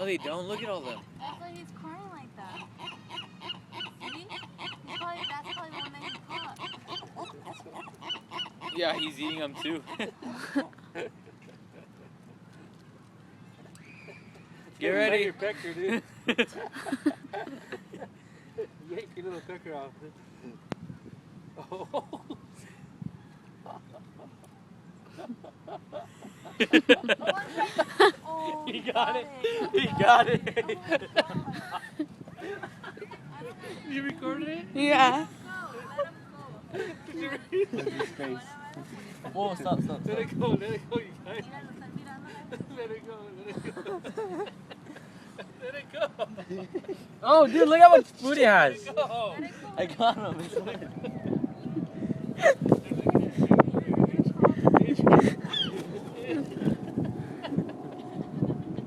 No, they don't. Look at all of them. That's why he's crying like that. See? That's probably one that he caught. Yeah, he's eating them too. Get ready. Your pecker, dude. Yank your little pecker off. Oh. Oh, He got it. He got it. You recorded it? Yeah. Whoa, stop. Let it go, you guys. Let it go. Let it go. Oh, dude, look how much food he has. Let it go. I got him.